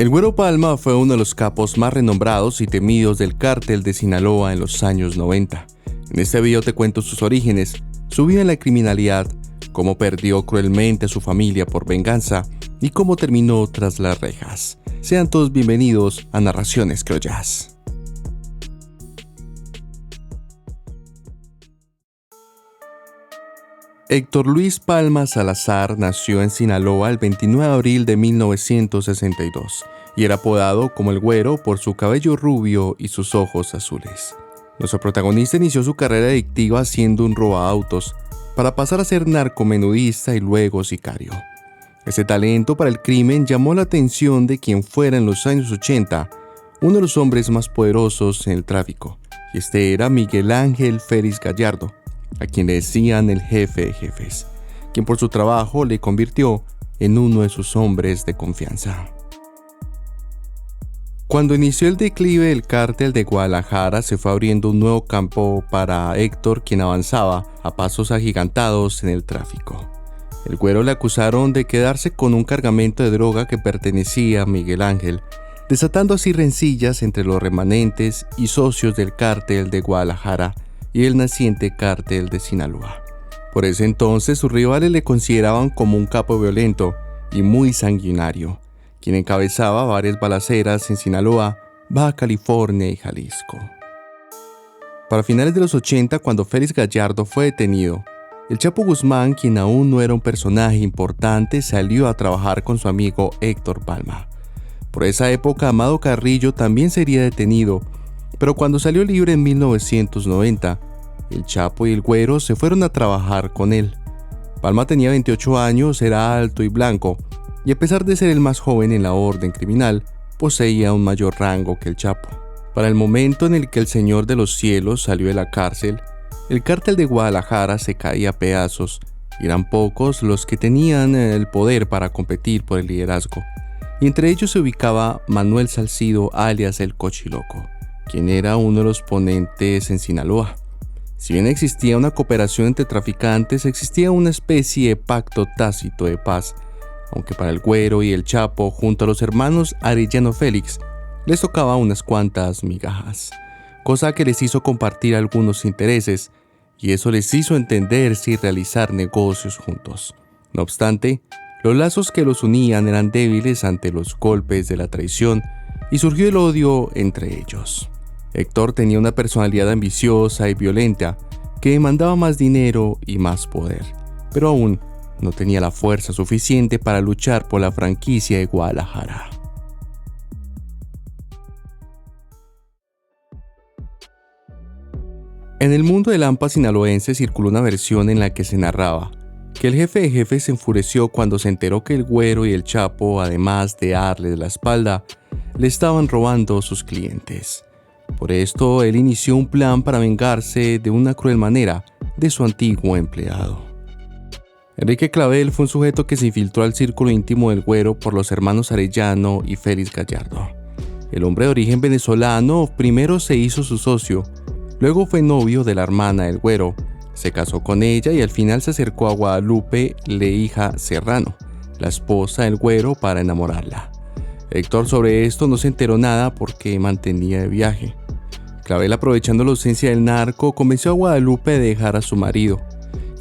El Güero Palma fue uno de los capos más renombrados y temidos del cártel de Sinaloa en los años 90. En este video te cuento sus orígenes, su vida en la criminalidad, cómo perdió cruelmente a su familia por venganza y cómo terminó tras las rejas. Sean todos bienvenidos a Narraciones Criollas. Héctor Luis Palma Salazar nació en Sinaloa el 29 de abril de 1962 y era apodado como el Güero por su cabello rubio y sus ojos azules. Nuestro protagonista inició su carrera delictiva siendo un robaautos para pasar a ser narcomenudista y luego sicario. Ese talento para el crimen llamó la atención de quien fuera en los años 80 uno de los hombres más poderosos en el tráfico, y este era Miguel Ángel Félix Gallardo, a quien le decían el jefe de jefes, quien por su trabajo le convirtió en uno de sus hombres de confianza. Cuando inició el declive del cártel de Guadalajara, se fue abriendo un nuevo campo para Héctor, quien avanzaba a pasos agigantados en el tráfico. El Güero le acusaron de quedarse con un cargamento de droga que pertenecía a Miguel Ángel, desatando así rencillas entre los remanentes y socios del cártel de Guadalajara y el naciente cártel de Sinaloa. Por ese entonces sus rivales le consideraban como un capo violento y muy sanguinario, quien encabezaba varias balaceras en Sinaloa, Baja California y Jalisco. Para finales de los 80, cuando Félix Gallardo fue detenido, el Chapo Guzmán, quien aún no era un personaje importante, salió a trabajar con su amigo Héctor Palma. Por esa época, Amado Carrillo también sería detenido, pero cuando salió libre en 1990, el Chapo y el Güero se fueron a trabajar con él. Palma tenía 28 años, era alto y blanco, y a pesar de ser el más joven en la orden criminal, poseía un mayor rango que el Chapo. Para el momento en el que el Señor de los Cielos salió de la cárcel, el cártel de Guadalajara se caía a pedazos, y eran pocos los que tenían el poder para competir por el liderazgo, y entre ellos se ubicaba Manuel Salcido alias el Cochiloco, quien era uno de los ponentes en Sinaloa. Si bien existía una cooperación entre traficantes, existía una especie de pacto tácito de paz, aunque para el Güero y el Chapo, junto a los hermanos Arellano Félix, les tocaba unas cuantas migajas, cosa que les hizo compartir algunos intereses, y eso les hizo entenderse y realizar negocios juntos. No obstante, los lazos que los unían eran débiles ante los golpes de la traición, y surgió el odio entre ellos. Héctor tenía una personalidad ambiciosa y violenta que demandaba más dinero y más poder, pero aún no tenía la fuerza suficiente para luchar por la franquicia de Guadalajara. En el mundo del AMPA sinaloense circuló una versión en la que se narraba que el jefe de jefes se enfureció cuando se enteró que el Güero y el Chapo, además de darle la espalda, le estaban robando sus clientes. Por esto, él inició un plan para vengarse de una cruel manera de su antiguo empleado. Enrique Clavel fue un sujeto que se infiltró al círculo íntimo del Güero por los hermanos Arellano y Félix Gallardo. El hombre de origen venezolano primero se hizo su socio, luego fue novio de la hermana del Güero, se casó con ella y al final se acercó a Guadalupe Leija Serrano, la esposa del Güero, para enamorarla. Héctor sobre esto no se enteró nada porque mantenía de viaje. Clavel, aprovechando la ausencia del narco, convenció a Guadalupe de dejar a su marido,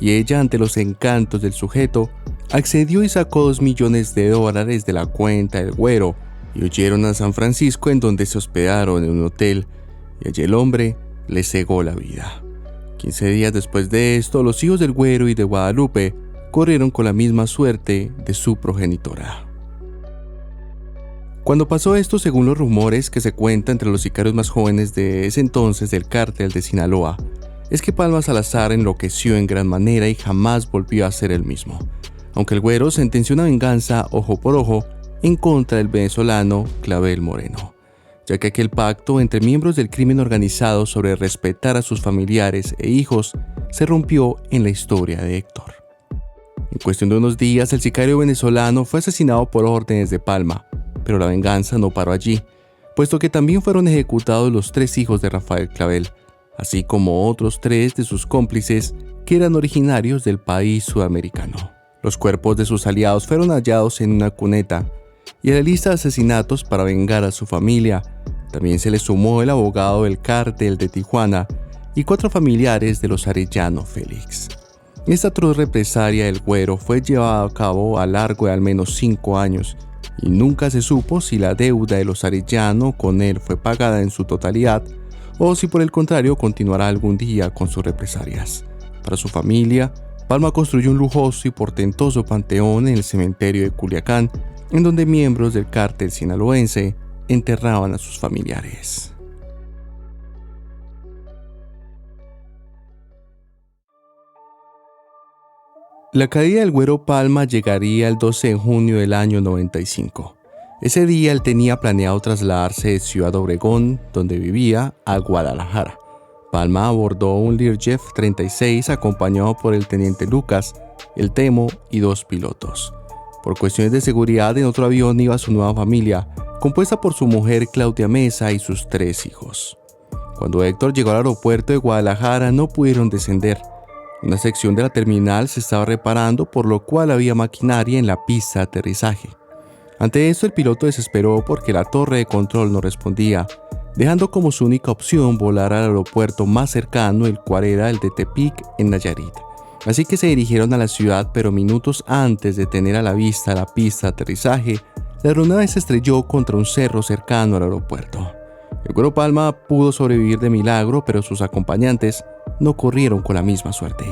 y ella, ante los encantos del sujeto, accedió y sacó $2 millones de la cuenta del Güero y huyeron a San Francisco, en donde se hospedaron en un hotel, y allí el hombre le cegó la vida. 15 días después de esto, los hijos del Güero y de Guadalupe corrieron con la misma suerte de su progenitora. Cuando pasó esto, según los rumores que se cuentan entre los sicarios más jóvenes de ese entonces del cártel de Sinaloa, es que Palma Salazar enloqueció en gran manera y jamás volvió a ser el mismo, aunque el Güero sentenció una venganza ojo por ojo en contra del venezolano Clavel Moreno, ya que aquel pacto entre miembros del crimen organizado sobre respetar a sus familiares e hijos se rompió en la historia de Héctor. En cuestión de unos días, el sicario venezolano fue asesinado por órdenes de Palma, pero la venganza no paró allí, puesto que también fueron ejecutados los 3 hijos de Rafael Clavel, así como otros 3 de sus cómplices que eran originarios del país sudamericano. Los cuerpos de sus aliados fueron hallados en una cuneta, y a la lista de asesinatos para vengar a su familia también se le sumó el abogado del cártel de Tijuana y 4 familiares de los Arellano Félix. Esta atroz represalia del Güero fue llevada a cabo a largo de al menos 5 años y nunca se supo si la deuda de los Arellano con él fue pagada en su totalidad o si por el contrario continuará algún día con sus represalias. Para su familia, Palma construyó un lujoso y portentoso panteón en el cementerio de Culiacán, en donde miembros del cártel sinaloense enterraban a sus familiares. La caída del Güero Palma llegaría el 12 de junio del año 95. Ese día él tenía planeado trasladarse de Ciudad Obregón, donde vivía, a Guadalajara. Palma abordó un Learjet 36 acompañado por el teniente Lucas, el Temo y 2 pilotos. Por cuestiones de seguridad, en otro avión iba su nueva familia, compuesta por su mujer Claudia Mesa y sus 3 hijos. Cuando Héctor llegó al aeropuerto de Guadalajara no pudieron descender. Una sección de la terminal se estaba reparando, por lo cual había maquinaria en la pista de aterrizaje. Ante esto, el piloto desesperó porque la torre de control no respondía, dejando como su única opción volar al aeropuerto más cercano, el cual era el de Tepic, en Nayarit. Así que se dirigieron a la ciudad, pero minutos antes de tener a la vista la pista de aterrizaje, la aeronave se estrelló contra un cerro cercano al aeropuerto. El Güero Palma pudo sobrevivir de milagro, pero sus acompañantes no corrieron con la misma suerte.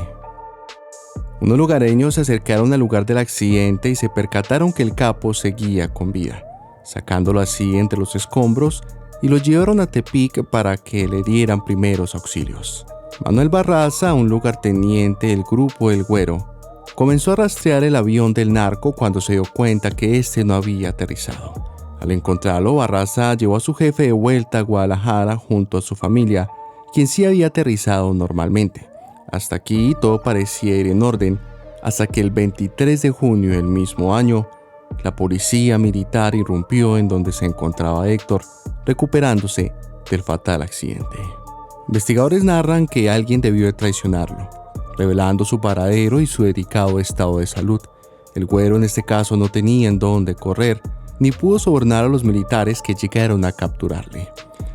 Unos lugareños se acercaron al lugar del accidente y se percataron que el capo seguía con vida, sacándolo así entre los escombros y lo llevaron a Tepic para que le dieran primeros auxilios. Manuel Barraza, un lugarteniente del grupo El Güero, comenzó a rastrear el avión del narco cuando se dio cuenta que este no había aterrizado. Al encontrarlo, Barraza llevó a su jefe de vuelta a Guadalajara junto a su familia, quien sí había aterrizado normalmente. Hasta aquí todo parecía ir en orden, hasta que el 23 de junio del mismo año, la policía militar irrumpió en donde se encontraba Héctor, recuperándose del fatal accidente. Investigadores narran que alguien debió de traicionarlo, revelando su paradero y su delicado estado de salud. El Güero en este caso no tenía en dónde correr, ni pudo sobornar a los militares que llegaron a capturarle.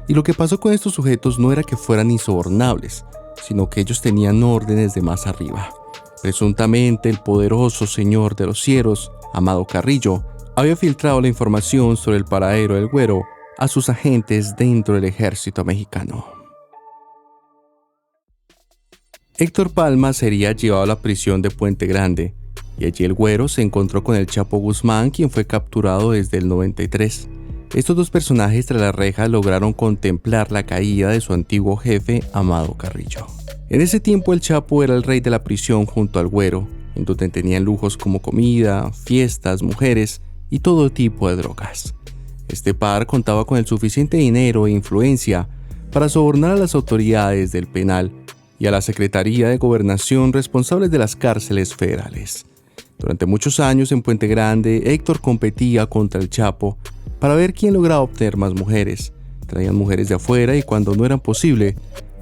Y lo que pasó con estos sujetos no era que fueran insobornables, sino que ellos tenían órdenes de más arriba. Presuntamente el poderoso señor de los cielos, Amado Carrillo, había filtrado la información sobre el paradero del Güero a sus agentes dentro del ejército mexicano. Héctor Palma sería llevado a la prisión de Puente Grande, y allí el Güero se encontró con el Chapo Guzmán, quien fue capturado desde el 93. Estos 2 personajes tras las rejas lograron contemplar la caída de su antiguo jefe, Amado Carrillo. En ese tiempo el Chapo era el rey de la prisión junto al Güero, en donde tenían lujos como comida, fiestas, mujeres y todo tipo de drogas. Este par contaba con el suficiente dinero e influencia para sobornar a las autoridades del penal y a la Secretaría de Gobernación responsables de las cárceles federales. Durante muchos años en Puente Grande, Héctor competía contra el Chapo para ver quién lograba obtener más mujeres. Traían mujeres de afuera y cuando no era posible,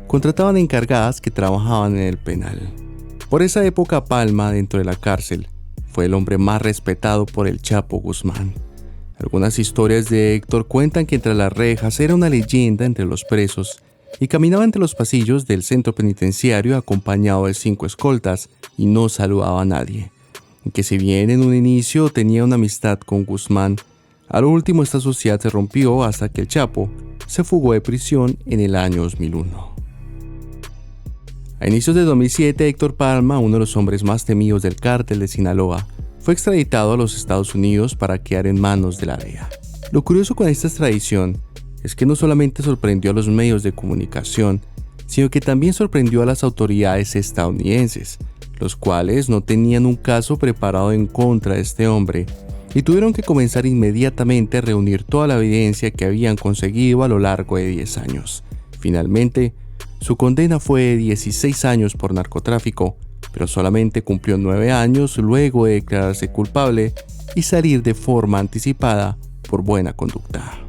contrataban encargadas que trabajaban en el penal. Por esa época, Palma, dentro de la cárcel, fue el hombre más respetado por el Chapo Guzmán. Algunas historias de Héctor cuentan que entre las rejas era una leyenda entre los presos y caminaba entre los pasillos del centro penitenciario acompañado de 5 escoltas y no saludaba a nadie. Y que si bien en un inicio tenía una amistad con Guzmán, a lo último esta sociedad se rompió hasta que el Chapo se fugó de prisión en el año 2001. A inicios de 2007, Héctor Palma, uno de los hombres más temidos del cártel de Sinaloa, fue extraditado a los Estados Unidos para quedar en manos de la DEA. Lo curioso con esta extradición es que no solamente sorprendió a los medios de comunicación, sino que también sorprendió a las autoridades estadounidenses, los cuales no tenían un caso preparado en contra de este hombre y tuvieron que comenzar inmediatamente a reunir toda la evidencia que habían conseguido a lo largo de 10 años. Finalmente, su condena fue de 16 años por narcotráfico, pero solamente cumplió 9 años luego de declararse culpable y salir de forma anticipada por buena conducta.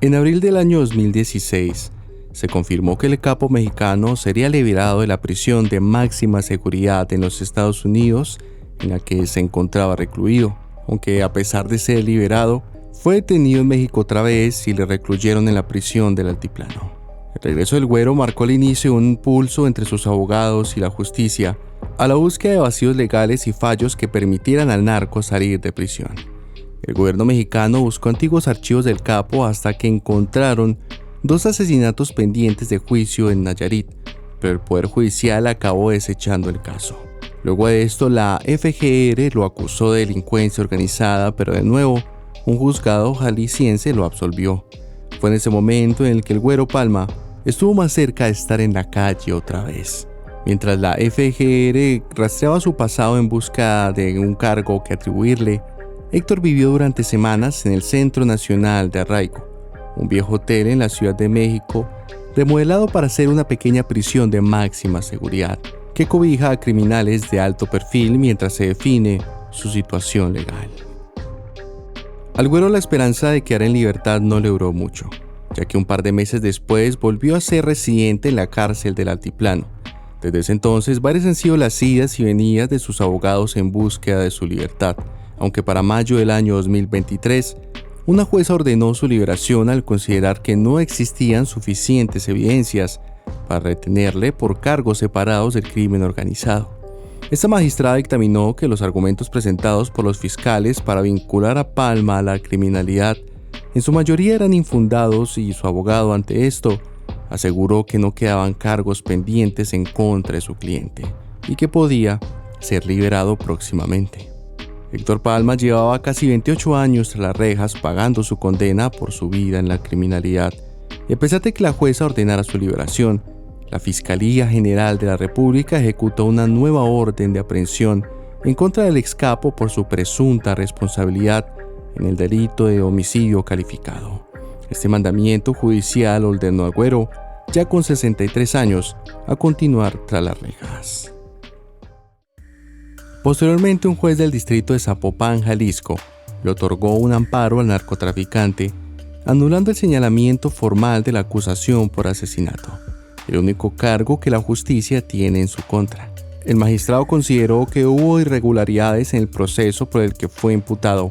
En abril del año 2016, se confirmó que el capo mexicano sería liberado de la prisión de máxima seguridad en los Estados Unidos en la que se encontraba recluido, aunque a pesar de ser liberado, fue detenido en México otra vez y le recluyeron en la prisión del Altiplano. El regreso del Güero marcó el inicio de un pulso entre sus abogados y la justicia a la búsqueda de vacíos legales y fallos que permitieran al narco salir de prisión. El gobierno mexicano buscó antiguos archivos del capo hasta que encontraron 2 asesinatos pendientes de juicio en Nayarit, pero el Poder Judicial acabó desechando el caso. Luego de esto, la FGR lo acusó de delincuencia organizada, pero de nuevo, un juzgado jalisciense lo absolvió. Fue en ese momento en el que el Güero Palma estuvo más cerca de estar en la calle otra vez. Mientras la FGR rastreaba su pasado en busca de un cargo que atribuirle, Héctor vivió durante semanas en el Centro Nacional de Arraigo, un viejo hotel en la Ciudad de México, remodelado para ser una pequeña prisión de máxima seguridad, que cobija a criminales de alto perfil mientras se define su situación legal. Al Güero la esperanza de quedar en libertad no le duró mucho, ya que un par de meses después volvió a ser residente en la cárcel del Altiplano. Desde ese entonces, varias han sido las idas y venidas de sus abogados en búsqueda de su libertad, aunque para mayo del año 2023, una jueza ordenó su liberación al considerar que no existían suficientes evidencias para retenerle por cargos separados del crimen organizado. Esta magistrada dictaminó que los argumentos presentados por los fiscales para vincular a Palma a la criminalidad en su mayoría eran infundados y su abogado ante esto aseguró que no quedaban cargos pendientes en contra de su cliente y que podía ser liberado próximamente. Héctor Palma llevaba casi 28 años tras las rejas pagando su condena por su vida en la criminalidad, y a pesar de que la jueza ordenara su liberación, la Fiscalía General de la República ejecutó una nueva orden de aprehensión en contra del excapo por su presunta responsabilidad en el delito de homicidio calificado. Este mandamiento judicial ordenó al Güero, ya con 63 años, a continuar tras las rejas. Posteriormente, un juez del distrito de Zapopan, Jalisco, le otorgó un amparo al narcotraficante, anulando el señalamiento formal de la acusación por asesinato, el único cargo que la justicia tiene en su contra. El magistrado consideró que hubo irregularidades en el proceso por el que fue imputado,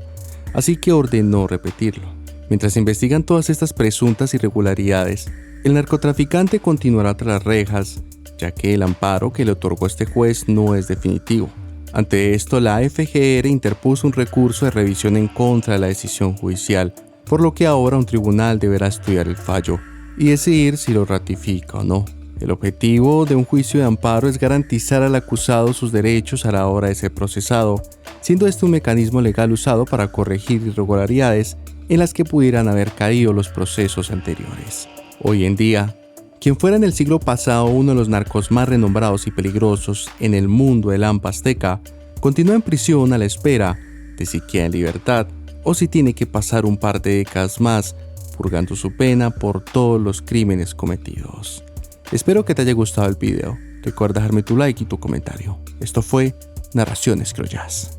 así que ordenó repetirlo. Mientras se investigan todas estas presuntas irregularidades, el narcotraficante continuará tras las rejas, ya que el amparo que le otorgó este juez no es definitivo. Ante esto, la FGR interpuso un recurso de revisión en contra de la decisión judicial, por lo que ahora un tribunal deberá estudiar el fallo y decidir si lo ratifica o no. El objetivo de un juicio de amparo es garantizar al acusado sus derechos a la hora de ser procesado, siendo este un mecanismo legal usado para corregir irregularidades en las que pudieran haber caído los procesos anteriores. Hoy en día, quien fuera en el siglo pasado uno de los narcos más renombrados y peligrosos en el mundo del AMPA azteca, continúa en prisión a la espera de si queda en libertad o si tiene que pasar un par de décadas más purgando su pena por todos los crímenes cometidos. Espero que te haya gustado el video. Recuerda dejarme tu like y tu comentario. Esto fue Narraciones Criollaz.